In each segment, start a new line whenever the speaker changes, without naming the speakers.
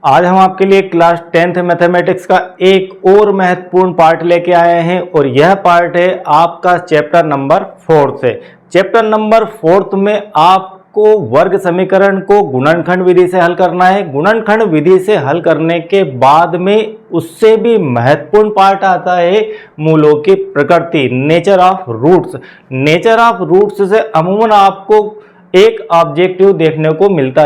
आज हम आपके लिए क्लास 10th मैथमेटिक्स का एक और महत्वपूर्ण पार्ट लेके आए हैं और यह पार्ट है आपका चैप्टर नंबर 4 से। चैप्टर नंबर 4 में आपको वर्ग समीकरण को गुणनखंड विधि से हल करना है। गुणनखंड विधि से हल करने के बाद में उससे भी महत्वपूर्ण पार्ट आता है मूलों की प्रकृति, nature of roots. Nature of roots से अमूमन आपको एक ऑब्जेक्टिव देखने को मिलता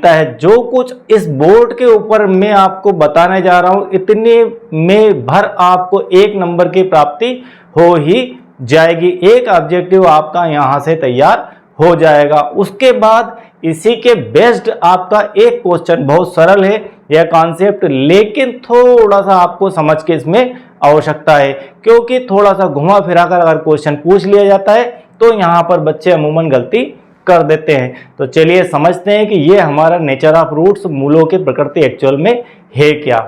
है। जो कुछ इस बोर्ड के ऊपर मैं आपको बताने जा रहा हूं इतने में भर आपको एक नंबर की प्राप्ति हो ही जाएगी। एक ऑब्जेक्टिव आपका यहां से तैयार हो जाएगा। उसके बाद इसी के बेस्ड आपका एक क्वेश्चन, बहुत सरल है यह कॉन्सेप्ट, लेकिन थोड़ा सा आपको समझ के इसमें आवश्यकता है, क्योंकि थोड़ा सा घुमा फिरा कर अगर क्वेश्चन पूछ लिया जाता है तो यहां पर बच्चे अमूमन गलती कर देते हैं। तो चलिए समझते हैं कि ये हमारा नेचर ऑफ रूट्स, मूलों की प्रकृति एक्चुअल में है क्या।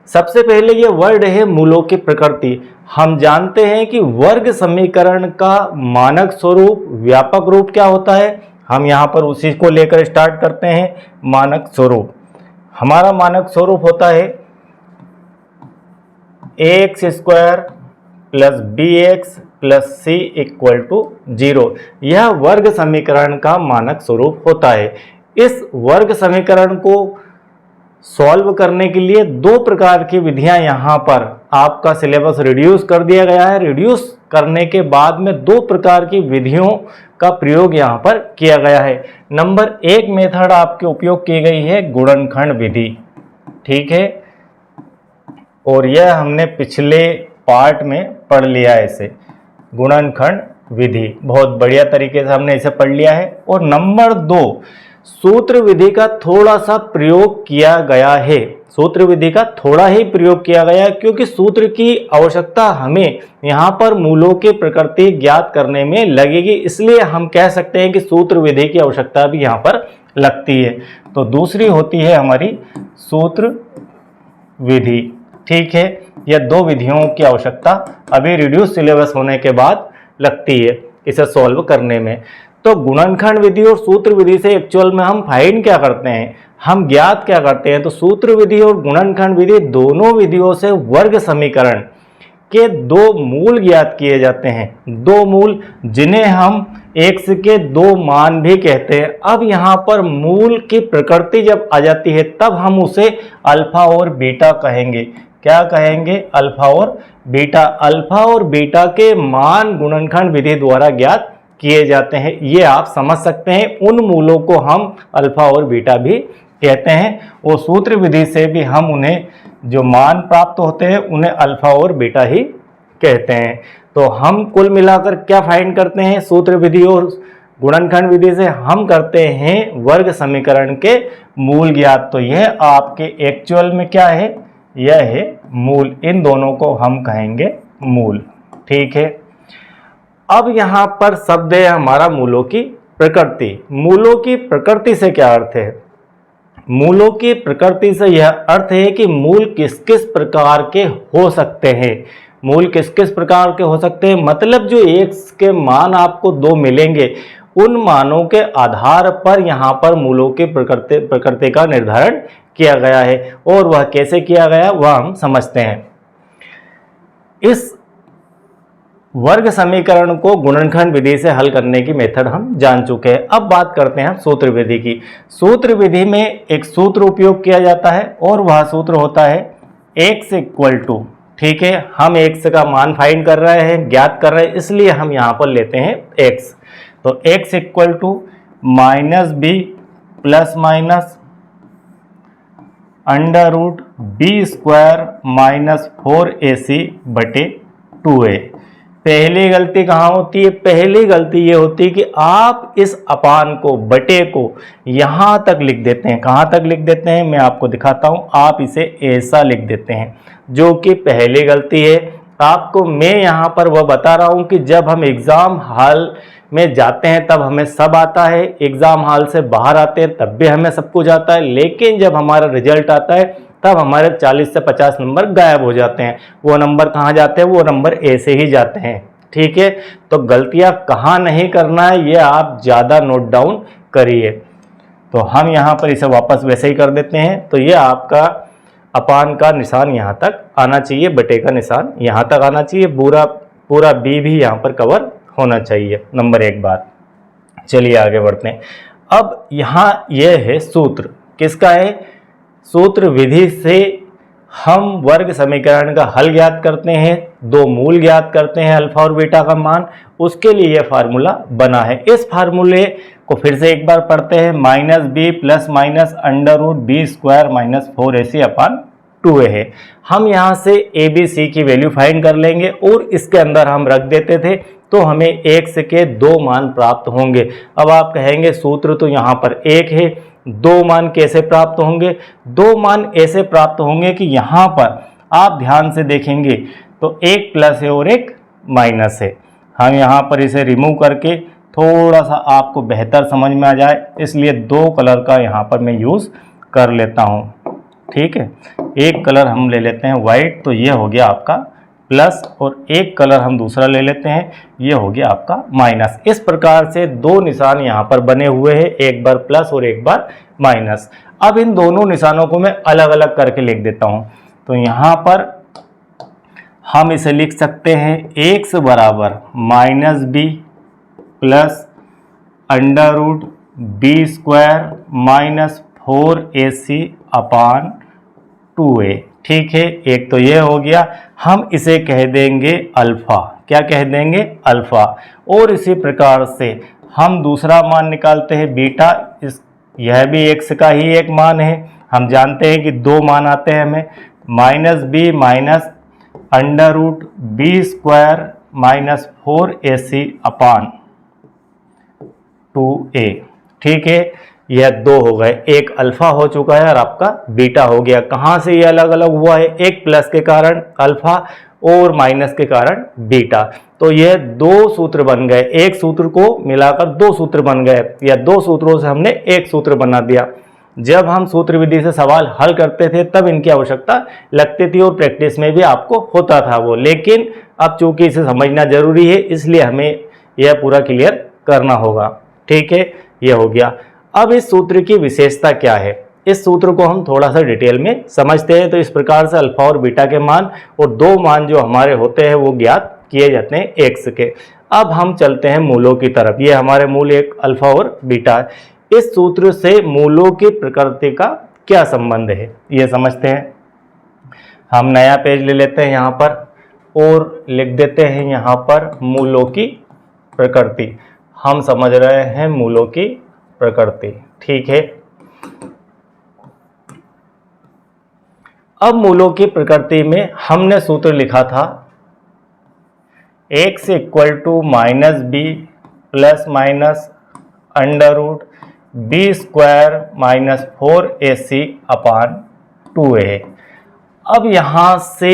सबसे पहले ये वर्ड है मूलों की प्रकृति। हम जानते हैं कि वर्ग समीकरण का मानक स्वरूप, व्यापक रूप क्या होता है। हम यहाँ पर उसी को लेकर स्टार्ट करते हैं। मानक स्वरूप, हमारा मानक स्वरूप होता है x square plus b x plus c equal to 0। यह वर्ग समीकरण का मानक स्वरूप होता है। इस वर्ग समीकरण को सॉल्व करने के लिए दो प्रकार की विधियां यहाँ पर आपका सिलेबस रिड्यूस कर दिया गया है। रिड्यूस करने के बाद में दो प्रकार की विधियों का प्रयोग यहाँ पर किया गया है। नंबर एक मेथड आपके उपयोग की गई है गुणनखंड विधि, ठीक है, और यह हमने पिछले पार्ट में पढ़ लिया है इसे, गुणनखंड विधि बहुत बढ़िया तरीके से हमने इसे पढ़ लिया है। और नंबर दो, सूत्र विधि का थोड़ा सा प्रयोग किया गया है। सूत्र विधि का थोड़ा ही प्रयोग किया गया है क्योंकि सूत्र की आवश्यकता हमें यहाँ पर मूलों की प्रकृति ज्ञात करने में लगेगी, इसलिए हम कह सकते हैं कि सूत्र विधि की आवश्यकता भी यहाँ पर लगती है। तो दूसरी होती है हमारी सूत्र विधि, ठीक है। यह दो विधियों की आवश्यकता अभी रिड्यूस सिलेबस होने के बाद लगती है इसे सॉल्व करने में। तो गुणनखंड विधि और सूत्र विधि से एक्चुअल में हम फाइंड क्या करते हैं, हम ज्ञात क्या करते हैं। तो सूत्र विधि और गुणनखंड विधि दोनों विधियों से वर्ग समीकरण के दो मूल ज्ञात किए जाते हैं। दो मूल जिन्हें हम x के दो मान भी कहते हैं। अब यहाँ पर मूल की प्रकृति जब आ जाती है तब हम उसे अल्फा और बीटा कहेंगे। क्या कहेंगे? अल्फा और बीटा। अल्फा और बीटा के मान गुणनखंड विधि द्वारा ज्ञात किए जाते हैं। ये आप समझ सकते हैं। उन मूलों को हम अल्फा और बीटा भी कहते हैं और सूत्र विधि से भी हम उन्हें जो मान प्राप्त होते हैं उन्हें अल्फा और बीटा ही कहते हैं। तो हम कुल मिलाकर क्या फाइंड करते हैं सूत्र विधि और गुणनखंड विधि से? हम करते हैं वर्ग समीकरण के मूल ज्ञात। तो यह आपके एक्चुअल में क्या है? यह है मूल। इन दोनों को हम कहेंगे मूल, ठीक है। अब यहाँ पर शब्द है हमारा मूलों की प्रकृति। मूलों की प्रकृति से क्या अर्थ है? मूलों की प्रकृति से यह अर्थ है कि मूल किस किस प्रकार के हो सकते हैं। मूल किस किस प्रकार के हो सकते हैं मतलब जो x के मान आपको दो मिलेंगे उन मानों के आधार पर यहाँ पर मूलों की प्रकृति का निर्धारण किया गया है। और वह कैसे किया गया वह हम समझते हैं। इस वर्ग समीकरण को गुणनखंड विधि से हल करने की मेथड हम जान चुके हैं। अब बात करते हैं सूत्र विधि की। सूत्र विधि में एक सूत्र उपयोग किया जाता है और वह सूत्र होता है x इक्वल टू, ठीक है, हम x का मान फाइंड कर रहे हैं, ज्ञात कर रहे हैं, इसलिए हम यहाँ पर लेते हैं x। तो x equal to minus b plus minus under root b square minus 4ac बटे 2a। पहली गलती कहाँ होती है? पहली गलती ये होती है कि आप इस अपान को, बटे को यहाँ तक लिख देते हैं। कहाँ तक लिख देते हैं मैं आपको दिखाता हूँ। आप इसे ऐसा लिख देते हैं, जो कि पहली गलती है। आपको मैं यहाँ पर वह बता रहा हूँ कि जब हम एग्ज़ाम हॉल में जाते हैं तब हमें सब आता है, एग्ज़ाम हॉल से बाहर आते हैं तब भी हमें सब कुछ आता है, लेकिन जब हमारा रिजल्ट आता है तब हमारे 40 से 50 नंबर गायब हो जाते हैं। वो नंबर कहाँ जाते हैं? वो नंबर ऐसे ही जाते हैं, ठीक है। तो गलतियाँ कहाँ नहीं करना है ये आप ज़्यादा नोट डाउन करिए। तो हम यहाँ पर इसे वापस वैसे ही कर देते हैं। तो ये आपका अपान का निशान यहाँ तक आना चाहिए, बटे का निशान यहाँ तक आना चाहिए, पूरा बी भी यहाँ पर कवर होना चाहिए। नंबर 1 बात। चलिए आगे बढ़ते हैं। अब यहाँ यह है सूत्र, किसका है? सूत्र विधि से हम वर्ग समीकरण का हल ज्ञात करते हैं, 2 मूल ज्ञात करते हैं अल्फा और बीटा का मान, उसके लिए यह फार्मूला बना है। इस फार्मूले को फिर से एक बार पढ़ते हैं। Minus b plus minus under root b square minus 4ac upon 2a है। हम यहाँ से ए बी सी की वैल्यू फाइंड कर लेंगे और इसके अंदर हम रख देते थे, तो हमें x के 2 मान प्राप्त होंगे। अब आप कहेंगे सूत्र तो यहाँ पर 1 है, 2 मान कैसे प्राप्त होंगे? 2 मान ऐसे प्राप्त होंगे कि यहाँ पर आप ध्यान से देखेंगे तो एक प्लस है और एक माइनस है। हम यहाँ पर इसे रिमूव करके थोड़ा सा आपको बेहतर समझ में आ जाए, इसलिए 2 कलर का यहाँ पर मैं यूज़ कर लेता हूँ। ठीक है, एक कलर हम ले लेते हैं वाइट, तो ये हो गया आपका प्लस, और एक कलर हम दूसरा ले लेते हैं, ये हो गया आपका माइनस। इस प्रकार से 2 निशान यहाँ पर बने हुए हैं, एक बार प्लस और एक बार माइनस। अब इन दोनों निशानों को मैं अलग अलग करके लिख देता हूँ। तो यहाँ पर हम इसे लिख सकते हैं x बराबर minus b plus under root b square minus 4ac upon 2a। ठीक है, एक तो ये हो गया। हम इसे कह देंगे अल्फ़ा। क्या कह देंगे? अल्फ़ा। और इसी प्रकार से हम दूसरा मान निकालते हैं बीटा। यह भी x का ही एक मान है। हम जानते हैं कि 2 मान आते हैं हमें, minus b minus under root b square minus 4ac upon 2a। ठीक है, यह 2 हो गए, एक अल्फा हो चुका है और आपका बीटा हो गया। कहाँ से ये अलग अलग हुआ है? एक प्लस के कारण अल्फा और माइनस के कारण बीटा। तो यह 2 सूत्र बन गए, एक सूत्र को मिलाकर 2 सूत्र बन गए, या 2 सूत्रों से हमने एक सूत्र बना दिया। जब हम सूत्र विधि से सवाल हल करते थे तब इनकी आवश्यकता लगती थी और प्रैक्टिस में भी आपको होता था वो, लेकिन अब चूंकि इसे समझना जरूरी है इसलिए हमें यह पूरा क्लियर करना होगा। ठीक है, यह हो गया। अब इस सूत्र की विशेषता क्या है, इस सूत्र को हम थोड़ा सा डिटेल में समझते हैं। तो इस प्रकार से अल्फा और बीटा के मान और 2 मान जो हमारे होते हैं वो ज्ञात किए जाते हैं x के। अब हम चलते हैं मूलों की तरफ। ये हमारे मूल एक अल्फा और बीटा है। इस सूत्र से मूलों की प्रकृति का क्या संबंध है ये समझते हैं। हम नया पेज ले लेते हैं यहाँ पर और लिख देते हैं यहाँ पर मूलों की प्रकृति। हम समझ रहे हैं मूलों की प्रकृति। ठीक है, अब मूलों की प्रकृति में हमने सूत्र लिखा था x equal to minus b plus minus under root b square minus 4ac upon 2a। अब यहाँ से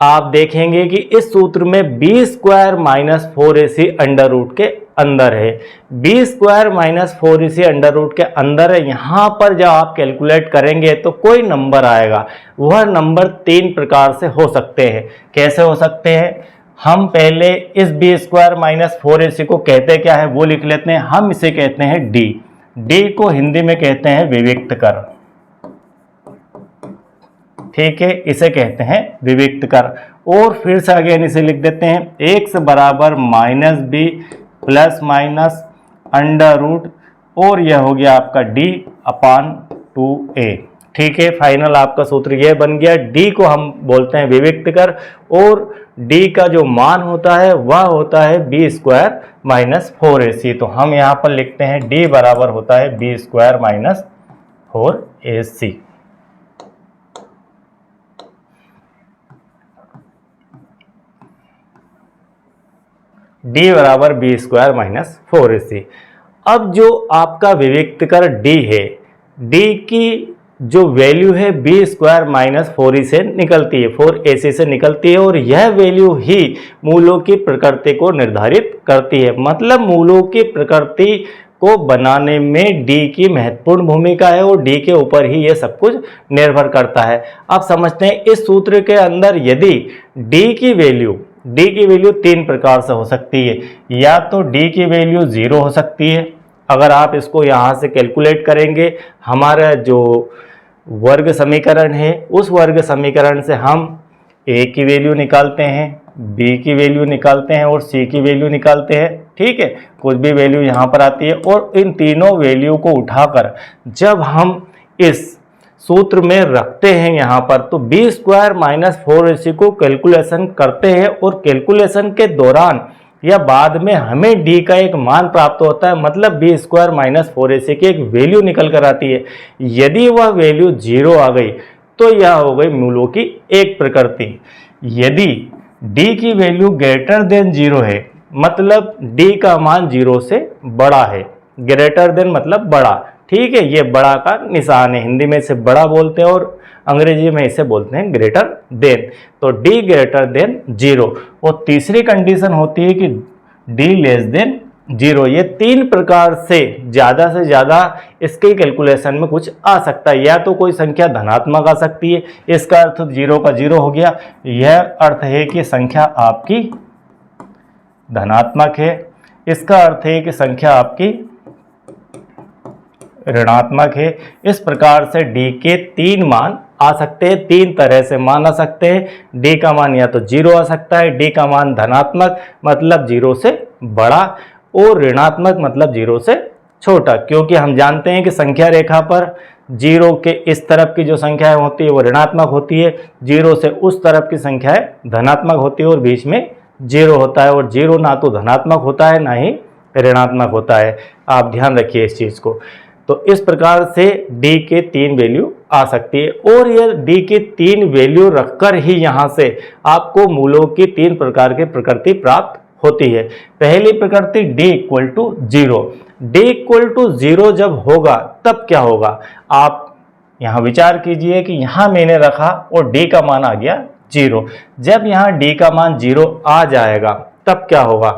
आप देखेंगे कि इस सूत्र में b square minus 4ac under root के अंदर है। B square minus 4ac under root के अंदर है। यहाँ पर जब आप कैलकुलेट करेंगे तो कोई नंबर आएगा, वह नंबर 3 प्रकार से हो सकते हैं। कैसे हो सकते हैं? हम पहले इस बी स्क्वायर माइनस 4ac को कहते क्या है वो लिख लेते हैं। हम इसे कहते हैं डी। डी को हिंदी में कहते हैं विविक्त कर। ठीक है, इसे कहते हैं विविक्त कर। और फिर से अगेन इसे लिख देते हैं x बराबर minus b plus minus under root, और यह हो गया आपका d अपान 2a। ठीक है, फाइनल आपका सूत्र यह बन गया। d को हम बोलते हैं विविक्त कर और d का जो मान होता है वह होता है बी स्क्वायर माइनस 4ac। तो हम यहाँ पर लिखते हैं d बराबर होता है b square minus 4ac। d बराबर बी स्क्वायर माइनस 4ac। अब जो आपका विविक्त कर d है, d की जो वैल्यू है बी स्क्वायर माइनस 4e से निकलती है, 4ac से निकलती है, और यह वैल्यू ही मूलों की प्रकृति को निर्धारित करती है। मतलब मूलों की प्रकृति को बनाने में d की महत्वपूर्ण भूमिका है और d के ऊपर ही यह सब कुछ निर्भर करता है। अब समझते हैं इस सूत्र के अंदर यदि d की वैल्यू 3 प्रकार से हो सकती है। या तो d की वैल्यू 0 हो सकती है अगर आप इसको यहाँ से कैलकुलेट करेंगे, हमारा जो वर्ग समीकरण है उस वर्ग समीकरण से हम a की वैल्यू निकालते हैं, b की वैल्यू निकालते हैं और c की वैल्यू निकालते हैं। ठीक है, कुछ भी वैल्यू यहाँ पर आती है और इन तीनों वैल्यू को उठाकर जब हम इस सूत्र में रखते हैं यहाँ पर, तो बी स्क्वायर माइनस 4ac को कैलकुलेशन करते हैं और कैलकुलेशन के दौरान या बाद में हमें d का एक मान प्राप्त होता है, मतलब बी स्क्वायर माइनस 4ac की एक वैल्यू निकल कर आती है। यदि वह वैल्यू 0 आ गई तो यह हो गई मूलों की एक प्रकृति। यदि d की वैल्यू ग्रेटर देन 0 है, मतलब d का मान 0 से बड़ा है। ग्रेटर देन मतलब बड़ा, ठीक है, ये बड़ा का निशान है, हिंदी में इसे बड़ा बोलते हैं और अंग्रेजी में इसे बोलते हैं ग्रेटर देन। तो d ग्रेटर देन 0। और तीसरी कंडीशन होती है कि d लेस देन 0। ये तीन प्रकार से ज़्यादा इसके कैलकुलेशन में कुछ आ सकता है। या तो कोई संख्या धनात्मक आ सकती है, इसका अर्थ 0 का 0 हो गया, यह अर्थ है कि संख्या आपकी धनात्मक है। इसका अर्थ है कि संख्या आपकी ऋणात्मक है। इस प्रकार से d के तीन मान आ सकते हैं, तीन तरह से मान आ सकते हैं। d का मान या तो 0 आ सकता है, d का मान धनात्मक मतलब 0 से बड़ा और ऋणात्मक मतलब 0 से छोटा, क्योंकि हम जानते हैं कि संख्या रेखा पर 0 के इस तरफ की जो संख्याएं होती है वो ऋणात्मक होती है, 0 से उस तरफ की संख्याएं धनात्मक होती है और बीच में 0 होता है। और 0 ना तो धनात्मक होता है ना ही ऋणात्मक होता है, आप ध्यान रखिए इस चीज़ को। तो इस प्रकार से d के तीन वैल्यू आ सकती है और यह d के तीन वैल्यू रखकर ही यहाँ से आपको मूलों की तीन प्रकार की प्रकृति प्राप्त होती है। पहली प्रकृति d equal to 0। d equal to 0 जब होगा तब क्या होगा, आप यहाँ विचार कीजिए कि यहाँ मैंने रखा और d का मान आ गया 0। जब यहाँ d का मान 0 आ जाएगा तब क्या होगा।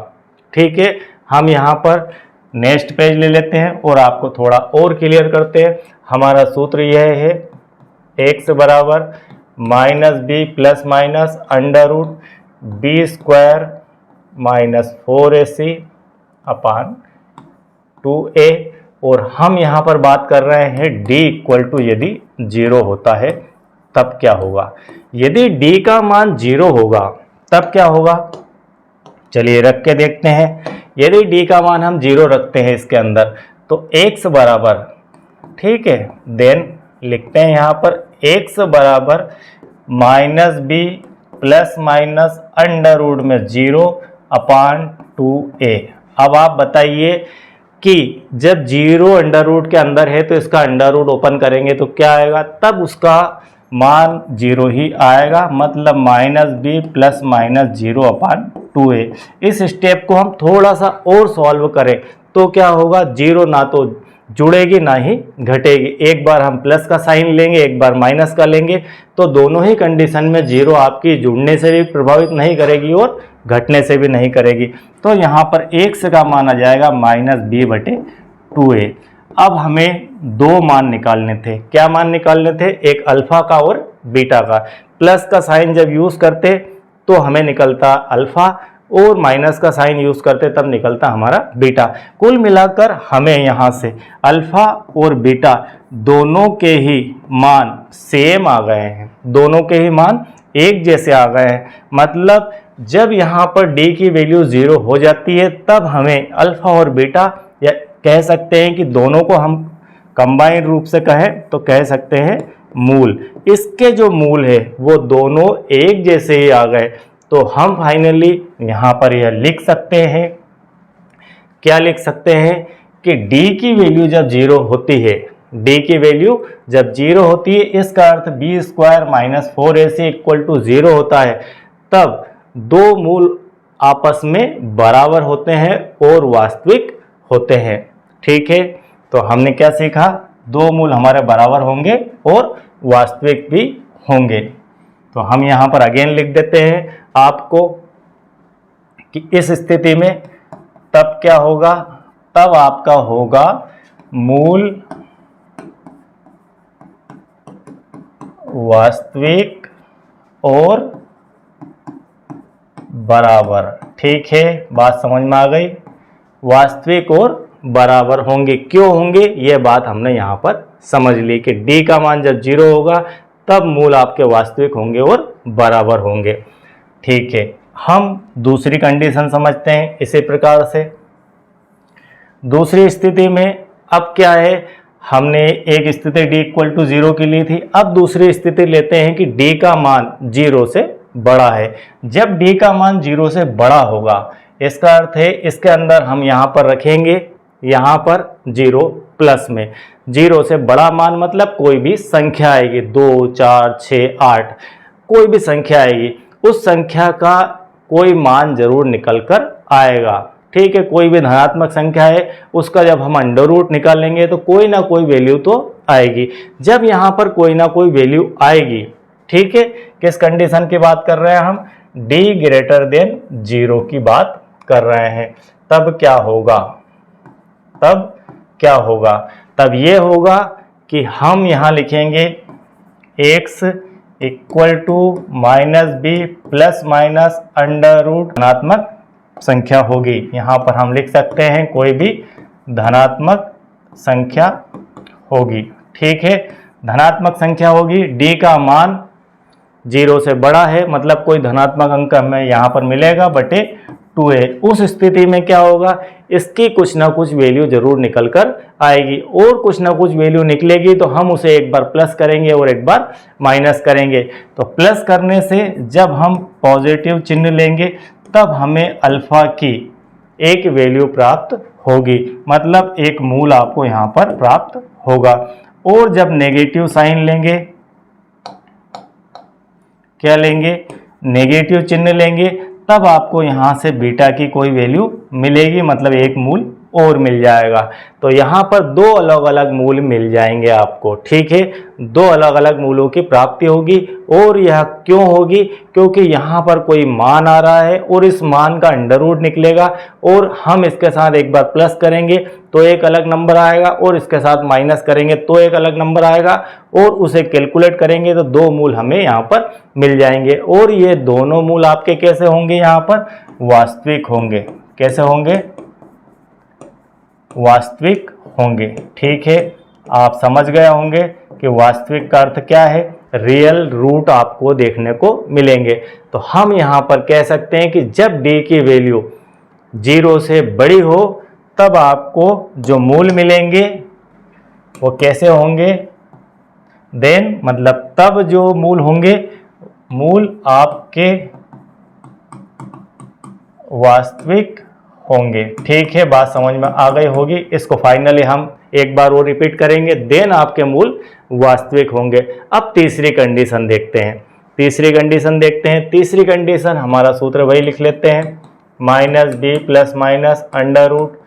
ठीक है, हम यहाँ पर नेक्स्ट पेज ले लेते हैं और आपको थोड़ा और क्लियर करते हैं। हमारा सूत्र यह है, x बराबर minus b plus minus under root b square minus 4ac upon 2a। और हम यहाँ पर बात कर रहे हैं d इक्वल टू यदि 0 होता है तब क्या होगा। यदि d का मान 0 होगा तब क्या होगा, चलिए रख के देखते हैं। यदि d का मान हम 0 रखते हैं इसके अंदर तो x बराबर, ठीक है, देन लिखते हैं यहाँ पर x बराबर minus b plus minus under root में 0 अपान 2a। अब आप बताइए कि जब 0 अंडर रूट के अंदर है तो इसका अंडर रूट ओपन करेंगे तो क्या आएगा, तब उसका मान 0 ही आएगा, मतलब माइनस बी प्लस माइनस 0 अपान 2a। इस स्टेप को हम थोड़ा सा और सॉल्व करें तो क्या होगा, 0 ना तो जुड़ेगी ना ही घटेगी। एक बार हम प्लस का साइन लेंगे, एक बार माइनस का लेंगे, तो दोनों ही कंडीशन में 0 आपकी जुड़ने से भी प्रभावित नहीं करेगी और घटने से भी नहीं करेगी। तो यहाँ पर x का मान आ जाएगा माइनस बी बटे 2a। अब हमें दो मान निकालने थे। क्या मान निकालने थे, एक अल्फा का और बीटा का। प्लस का साइन जब यूज़ करते तो हमें निकलता अल्फा और माइनस का साइन यूज़ करते तब निकलता हमारा बीटा। कुल मिलाकर हमें यहाँ से अल्फा और बीटा दोनों के ही मान सेम आ गए हैं, दोनों के ही मान एक जैसे आ गए हैं। मतलब जब यहाँ पर d की वैल्यू 0 हो जाती है तब हमें अल्फा और बीटा, या कह सकते हैं कि दोनों को हम कंबाइंड रूप से कहें तो कह सकते हैं मूल, इसके जो मूल है वो दोनों एक जैसे ही आ गए। तो हम फाइनली यहाँ पर यह लिख सकते हैं, क्या लिख सकते हैं कि d की वैल्यू जब 0 होती है, d की वैल्यू जब 0 होती है, इसका अर्थ b square minus 4ac equal to 0 होता है, तब दो मूल आपस में बराबर होते हैं और वास्तविक होते हैं। ठीक है, तो हमने क्या सीखा, दो मूल हमारे बराबर होंगे और वास्तविक भी होंगे। तो हम यहाँ पर अगेन लिख देते हैं आपको कि इस स्थिति में तब क्या होगा, तब आपका होगा मूल वास्तविक और बराबर। ठीक है, बात समझ में आ गई, वास्तविक और बराबर होंगे। क्यों होंगे, यह बात हमने यहाँ पर समझ ली कि d का मान जब 0 होगा तब मूल आपके वास्तविक होंगे और बराबर होंगे। ठीक है, हम दूसरी कंडीशन समझते हैं इसी प्रकार से। दूसरी स्थिति में अब क्या है, हमने एक स्थिति d इक्वल टू 0 की ली थी। अब दूसरी स्थिति लेते हैं कि d का मान 0 से बड़ा है। जब d का मान 0 से बड़ा होगा, इसका अर्थ है इसके अंदर हम यहाँ पर रखेंगे, यहाँ पर 0 प्लस में 0 से बड़ा मान मतलब कोई भी संख्या आएगी, 2 4 6 8 कोई भी संख्या आएगी, उस संख्या का कोई मान जरूर निकल कर आएगा। ठीक है, कोई भी धनात्मक संख्या है उसका जब हम अंडर रूट निकालेंगे तो कोई ना कोई वैल्यू तो आएगी। जब यहाँ पर कोई ना कोई वैल्यू आएगी, ठीक है, किस कंडीशन की बात कर रहे हैं हम, d ग्रेटर देन 0 की बात कर रहे हैं, तब क्या होगा, तब ये होगा कि हम यहाँ लिखेंगे x equal to minus b plus minus under root धनात्मक संख्या होगी। यहाँ पर हम लिख सकते हैं कोई भी धनात्मक संख्या होगी। ठीक है, धनात्मक संख्या होगी, d का मान 0 से बड़ा है मतलब कोई धनात्मक अंक हमें यहाँ पर मिलेगा बटे 2 है। उस स्थिति में क्या होगा, इसकी कुछ ना कुछ वैल्यू जरूर निकल कर आएगी, और कुछ ना कुछ वैल्यू निकलेगी तो हम उसे एक बार प्लस करेंगे और एक बार माइनस करेंगे। तो प्लस करने से जब हम पॉजिटिव चिन्ह लेंगे तब हमें अल्फा की एक वैल्यू प्राप्त होगी, मतलब एक मूल आपको यहाँ पर प्राप्त होगा। और जब नेगेटिव साइन लेंगे, क्या लेंगे, नेगेटिव चिन्ह लेंगे, तब आपको यहाँ से बीटा की कोई वैल्यू मिलेगी, मतलब एक मूल और मिल जाएगा। तो यहाँ पर दो अलग अलग मूल मिल जाएंगे आपको। ठीक है, दो अलग अलग मूलों की प्राप्ति होगी। और यह क्यों होगी, क्योंकि यहाँ पर कोई मान आ रहा है और इस मान का अंडर रूट निकलेगा, और हम इसके साथ एक बार प्लस करेंगे तो एक अलग नंबर आएगा, और इसके साथ माइनस करेंगे तो एक अलग नंबर आएगा, और उसे कैलकुलेट करेंगे तो दो मूल हमें यहाँ पर मिल जाएंगे। और ये दोनों मूल आपके कैसे होंगे, यहाँ पर वास्तविक होंगे। कैसे होंगे, वास्तविक होंगे। ठीक है, आप समझ गए होंगे कि वास्तविक का अर्थ क्या है, रियल रूट आपको देखने को मिलेंगे। तो हम यहाँ पर कह सकते हैं कि जब d की वैल्यू 0 से बड़ी हो तब आपको जो मूल मिलेंगे वो कैसे होंगे, देन मतलब तब जो मूल होंगे, मूल आपके वास्तविक होंगे। ठीक है, बात समझ में आ गई होगी। इसको फाइनली हम एक बार और रिपीट करेंगे, देन आपके मूल वास्तविक होंगे। अब तीसरी कंडीशन देखते हैं। तीसरी कंडीशन हमारा सूत्र वही लिख लेते हैं, minus b plus minus under root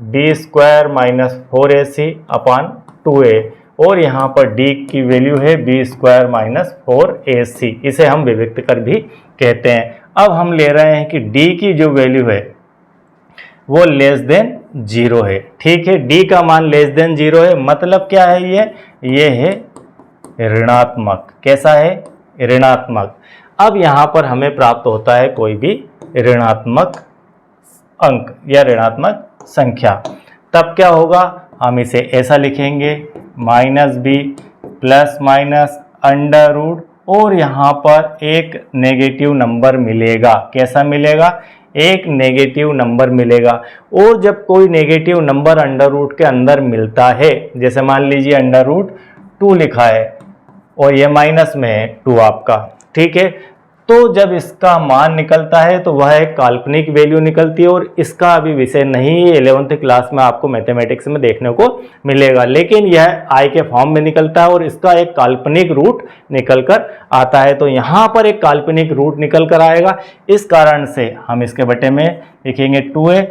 b square minus 4ac upon 2a, और यहाँ पर d की वैल्यू है बी स्क्वायर माइनस 4ac, इसे हम विभक्त कर भी कहते हैं। अब हम ले रहे हैं कि d की जो वैल्यू है वो लेस देन 0 है। ठीक है, d का मान लेस देन 0 है, मतलब क्या है, ये है ऋणात्मक। कैसा है, ऋणात्मक। अब यहाँ पर हमें प्राप्त होता है कोई भी ऋणात्मक अंक या ऋणात्मक संख्या, तब क्या होगा, हम इसे ऐसा लिखेंगे, minus b plus minus under root, और यहाँ पर एक नेगेटिव नंबर मिलेगा। कैसा मिलेगा, एक नेगेटिव नंबर मिलेगा। और जब कोई नेगेटिव नंबर अंडर रूट के अंदर मिलता है, जैसे मान लीजिए अंडर रूट 2 लिखा है और ये माइनस में है 2 आपका, ठीक है, तो जब इसका मान निकलता है तो वह एक काल्पनिक वैल्यू निकलती है, और इसका अभी विषय नहीं है, 11th क्लास में आपको मैथमेटिक्स में देखने को मिलेगा, लेकिन यह आई के फॉर्म में निकलता है और इसका एक काल्पनिक रूट निकल कर आता है। तो यहाँ पर एक काल्पनिक रूट निकल कर आएगा, इस कारण से हम इसके बटे में लिखेंगे 2a।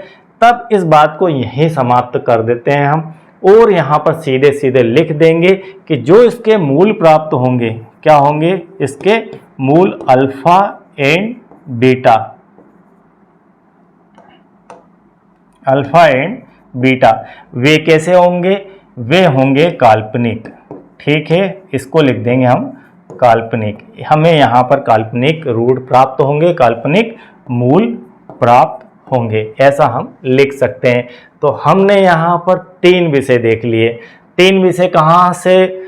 तब इस बात को यहीं समाप्त कर देते हैं हम, और यहाँ पर सीधे सीधे लिख देंगे कि जो इसके मूल प्राप्त होंगे, क्या होंगे, इसके मूल alpha and beta, alpha and beta, वे कैसे होंगे, वे होंगे काल्पनिक। ठीक है, इसको लिख देंगे हम काल्पनिक। हमें यहाँ पर काल्पनिक रूट प्राप्त होंगे, काल्पनिक मूल प्राप्त होंगे, ऐसा हम लिख सकते हैं। तो हमने यहाँ पर 3 विषय देख लिए। 3 विषय कहाँ से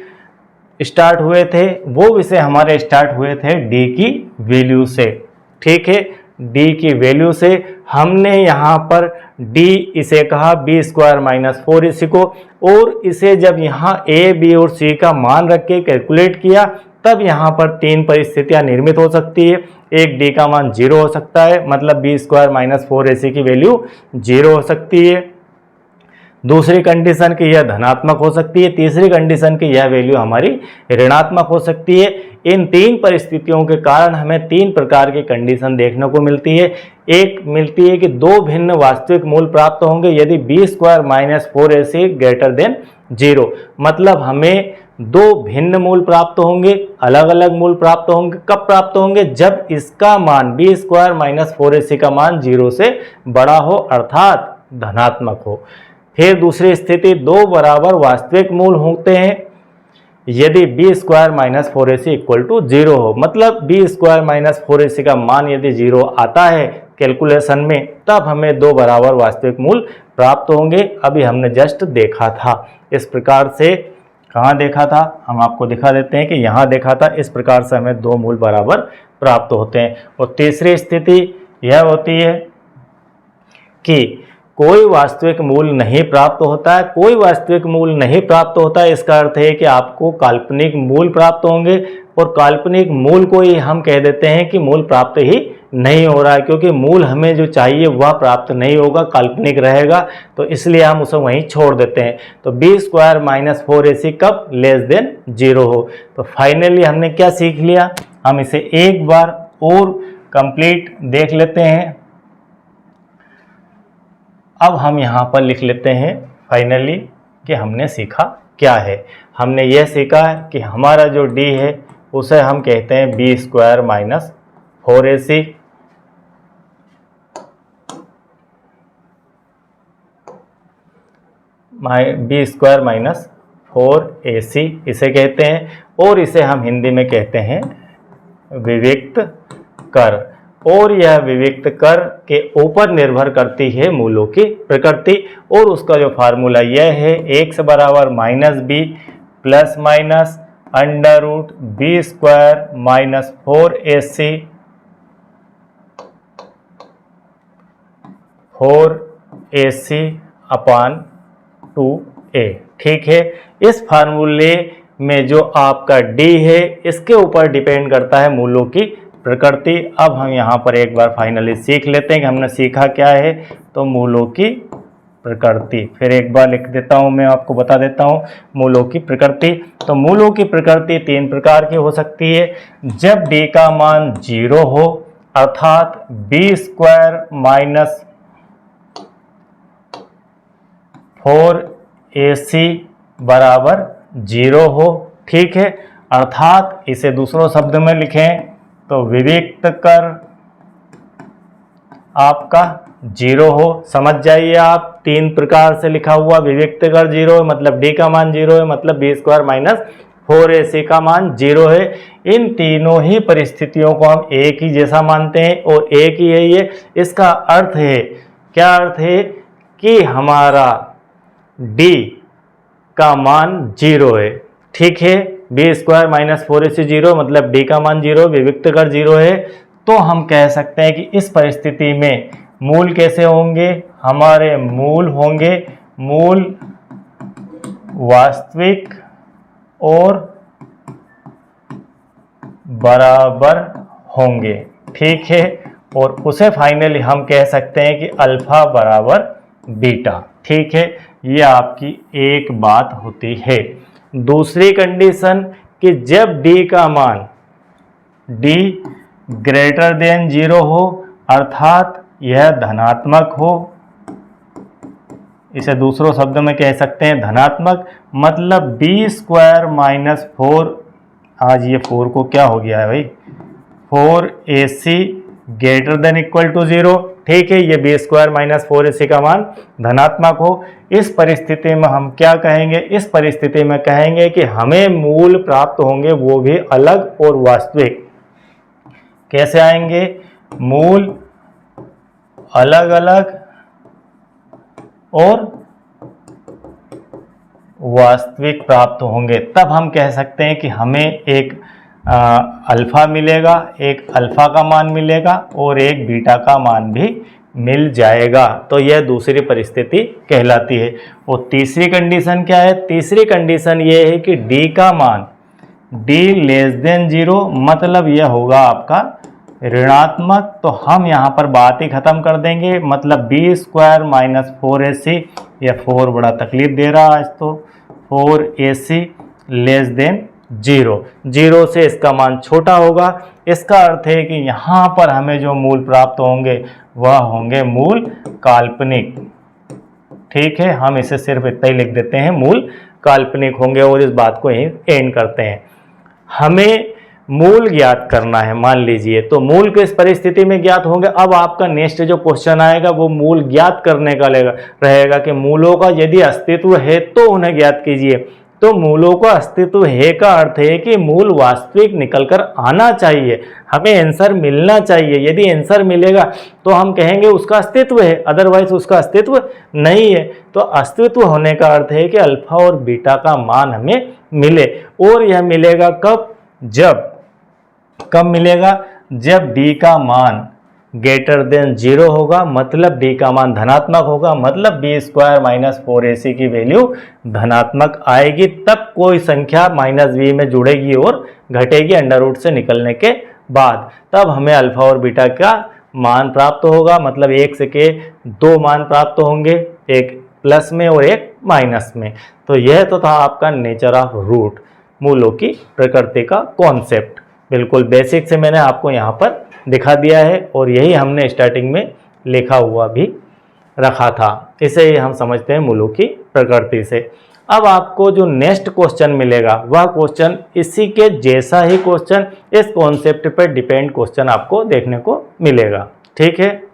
स्टार्ट हुए थे? वो विषय हमारे स्टार्ट हुए थे डी की वैल्यू से। ठीक है, डी की वैल्यू से हमने यहाँ पर डी इसे कहा बी स्क्वायर माइनस 4ac को, और इसे जब यहाँ ए बी और सी का मान रख के कैलकुलेट किया तब यहाँ पर 3 परिस्थितियाँ निर्मित हो सकती है। एक डी का मान 0 हो सकता है, मतलब बी स्क्वायर माइनस 4ac की वैल्यू 0 हो सकती है। दूसरी कंडीशन की यह धनात्मक हो सकती है। तीसरी कंडीशन की यह वैल्यू हमारी ऋणात्मक हो सकती है। इन 3 परिस्थितियों के कारण हमें 3 प्रकार की कंडीशन देखने को मिलती है। एक मिलती है कि 2 भिन्न वास्तविक मूल प्राप्त होंगे यदि b square minus 4ac greater than 0, मतलब हमें 2 भिन्न मूल प्राप्त होंगे, अलग अलग मूल प्राप्त होंगे। कब प्राप्त होंगे? जब इसका मान बी स्क्वायर माइनस 4ac का मान 0 से बड़ा हो, अर्थात धनात्मक हो। फिर दूसरी स्थिति 2 बराबर वास्तविक मूल होते हैं यदि b square minus 4ac equal to 0 हो, मतलब बी स्क्वायर माइनस 4ac का मान यदि 0 आता है कैलकुलेशन में, तब हमें 2 बराबर वास्तविक मूल प्राप्त होंगे। अभी हमने जस्ट देखा था इस प्रकार से। कहाँ देखा था? हम आपको दिखा देते हैं कि यहाँ देखा था। इस प्रकार से हमें 2 मूल बराबर प्राप्त होते हैं। और तीसरी स्थिति यह होती है कि कोई वास्तविक मूल नहीं प्राप्त होता है। कोई वास्तविक मूल नहीं प्राप्त होता है, इसका अर्थ है कि आपको काल्पनिक मूल प्राप्त होंगे, और काल्पनिक मूल को ही हम कह देते हैं कि मूल प्राप्त ही नहीं हो रहा है, क्योंकि मूल हमें जो चाहिए वह प्राप्त नहीं होगा, काल्पनिक रहेगा, तो इसलिए हम उसे वहीं छोड़ देते हैं। तो बी स्क्वायर माइनस 4ac कब लेस देन 0 हो। तो फाइनली हमने क्या सीख लिया? हम इसे एक बार और कंप्लीट देख लेते हैं। अब हम यहाँ पर लिख लेते हैं फाइनली कि हमने सीखा क्या है। हमने यह सीखा है कि हमारा जो d है उसे हम कहते हैं b square minus 4ac, b square minus 4ac इसे कहते हैं, और इसे हम हिंदी में कहते हैं विविक्त कर। और यह विविक्त कर के ऊपर निर्भर करती है मूलों की प्रकृति, और उसका जो फार्मूला यह है x बराबर minus b plus minus under root b square minus 4ac 4ac upon 2a। ठीक है, इस फार्मूले में जो आपका d है इसके ऊपर डिपेंड करता है मूलों की प्रकृति। अब हम यहाँ पर एक बार फाइनली सीख लेते हैं कि हमने सीखा क्या है। तो मूलों की प्रकृति फिर एक बार लिख देता हूँ, मैं आपको बता देता हूँ मूलों की प्रकृति। तो मूलों की प्रकृति 3 प्रकार की हो सकती है। जब d का मान 0 हो, अर्थात बी स्क्वायर माइनस 4ac बराबर 0 हो। ठीक है, अर्थात इसे दूसरों शब्द में लिखें तो विविक्त कर आपका 0 हो। समझ जाइए आप, 3 प्रकार से लिखा हुआ विविक्त कर 0 है, मतलब d का मान 0 है, मतलब बी स्क्वायर माइनस 4ac का मान 0 है। इन तीनों ही परिस्थितियों को हम एक ही जैसा मानते हैं और एक ही है ये। इसका अर्थ है, क्या अर्थ है? कि हमारा d का मान 0 है। ठीक है, बी स्क्वायर माइनस 4ac 0, मतलब d का मान 0, विविक्त कर 0 है। तो हम कह सकते हैं कि इस परिस्थिति में मूल कैसे होंगे? हमारे मूल होंगे मूल वास्तविक और बराबर होंगे। ठीक है, और उसे फाइनली हम कह सकते हैं कि अल्फा बराबर बीटा। ठीक है, ये आपकी एक बात होती है। दूसरी कंडीशन कि जब d का मान d ग्रेटर देन 0 हो, अर्थात यह धनात्मक हो, इसे दूसरों शब्द में कह सकते हैं धनात्मक, मतलब बी स्क्वायर माइनस 4, आज ये 4 को क्या हो गया है भाई, 4ac greater than equal to 0। ठीक है, ये बी स्क्वायर माइनस 4ac का मान धनात्मक हो। इस परिस्थिति में हम क्या कहेंगे? इस परिस्थिति में कहेंगे कि हमें मूल प्राप्त होंगे, वो भी अलग और वास्तविक। कैसे आएंगे? मूल अलग अलग और वास्तविक प्राप्त होंगे, तब हम कह सकते हैं कि हमें एक अल्फा मिलेगा, एक अल्फा का मान मिलेगा और एक बीटा का मान भी मिल जाएगा। तो यह दूसरी परिस्थिति कहलाती है। और तीसरी कंडीशन क्या है? तीसरी कंडीशन ये है कि d का मान d लेस देन 0, मतलब यह होगा आपका ऋणात्मक। तो हम यहाँ पर बात ही खत्म कर देंगे, मतलब बी स्क्वायर माइनस 4ac, यह 4 बड़ा तकलीफ दे रहा है आज तो, 4ac लेस देन 0 से इसका मान छोटा होगा। इसका अर्थ है कि यहाँ पर हमें जो मूल प्राप्त होंगे वह होंगे मूल काल्पनिक। ठीक है, हम इसे सिर्फ इतना ही लिख देते हैं, मूल काल्पनिक होंगे और इस बात को यहीं एंड करते हैं। हमें मूल ज्ञात करना है, मान लीजिए, तो मूल किस परिस्थिति में ज्ञात होंगे? अब आपका नेक्स्ट जो क्वेश्चन आएगा वो मूल ज्ञात करने का रहेगा कि मूलों का यदि अस्तित्व है तो उन्हें ज्ञात कीजिए। तो मूलों का अस्तित्व है का अर्थ है कि मूल वास्तविक निकलकर आना चाहिए, हमें आंसर मिलना चाहिए। यदि आंसर मिलेगा तो हम कहेंगे उसका अस्तित्व है, अदरवाइज उसका अस्तित्व नहीं है। तो अस्तित्व होने का अर्थ है कि अल्फा और बीटा का मान हमें मिले, और यह मिलेगा कब मिलेगा? जब d का मान ग्रेटर देन 0 होगा, मतलब d का मान धनात्मक होगा, मतलब बी स्क्वायर माइनस 4ac की वैल्यू धनात्मक आएगी। तब कोई संख्या माइनस b में जुड़ेगी और घटेगी अंडर रूट से निकलने के बाद, तब हमें अल्फा और बीटा का मान प्राप्त होगा। मतलब एक से के 2 मान प्राप्त होंगे, एक प्लस में और एक माइनस में। तो यह तो था आपका नेचर ऑफ रूट, मूलों की प्रकृति का कॉन्सेप्ट। बिल्कुल बेसिक से मैंने आपको यहाँ पर दिखा दिया है, और यही हमने स्टार्टिंग में लिखा हुआ भी रखा था। इसे ही हम समझते हैं मूलों की प्रकृति से। अब आपको जो नेक्स्ट क्वेश्चन मिलेगा वह क्वेश्चन इसी के जैसा ही क्वेश्चन, इस कॉन्सेप्ट पर डिपेंड क्वेश्चन आपको देखने को मिलेगा। ठीक है,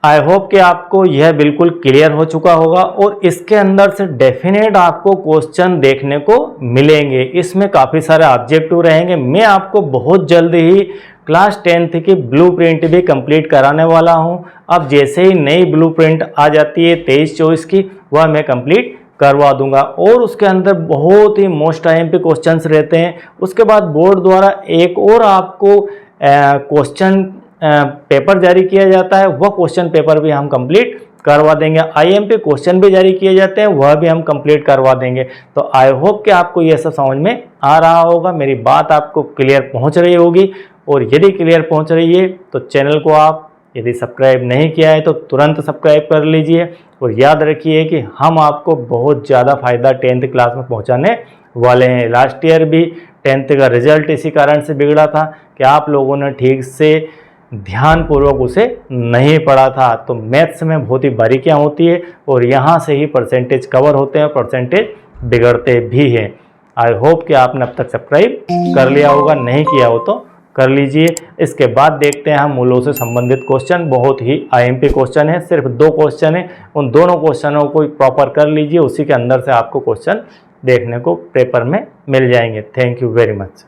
आई होप कि आपको यह बिल्कुल क्लियर हो चुका होगा, और इसके अंदर से डेफिनेट आपको क्वेश्चन देखने को मिलेंगे। इसमें काफ़ी सारे ऑब्जेक्टिव रहेंगे। मैं आपको बहुत जल्द ही क्लास 10th की ब्लूप्रिंट भी कंप्लीट कराने वाला हूं। अब जैसे ही नई ब्लूप्रिंट आ जाती है 23-24 की, वह मैं कंप्लीट करवा दूंगा, और उसके अंदर बहुत ही मोस्ट IMP क्वेश्चंस रहते हैं। उसके बाद बोर्ड द्वारा एक और आपको क्वेश्चन पेपर जारी किया जाता है, वह क्वेश्चन पेपर भी हम कंप्लीट करवा देंगे। IMP क्वेश्चन भी जारी किए जाते हैं, वह भी हम कंप्लीट करवा देंगे। तो आई होप कि आपको यह सब समझ में आ रहा होगा, मेरी बात आपको क्लियर पहुंच रही होगी। और यदि क्लियर पहुंच रही है तो चैनल को आप यदि सब्सक्राइब नहीं किया है तो तुरंत सब्सक्राइब कर लीजिए। और याद रखिए कि हम आपको बहुत ज़्यादा फ़ायदा 10th क्लास में पहुँचाने वाले हैं। लास्ट ईयर भी 10th का रिजल्ट इसी कारण से बिगड़ा था कि आप लोगों ने ठीक से ध्यानपूर्वक उसे नहीं पढ़ा था। तो मैथ्स में बहुत ही बारीकियाँ होती है, और यहाँ से ही परसेंटेज कवर होते हैं, परसेंटेज बिगड़ते भी हैं। आई होप कि आपने अब तक सब्सक्राइब कर लिया होगा, नहीं किया हो तो कर लीजिए। इसके बाद देखते हैं हम मूलों से संबंधित क्वेश्चन। बहुत ही IMP क्वेश्चन है, सिर्फ 2 क्वेश्चन है, उन दोनों क्वेश्चनों को प्रॉपर कर लीजिए, उसी के अंदर से आपको क्वेश्चन देखने को पेपर में मिल जाएंगे। Thank you very much.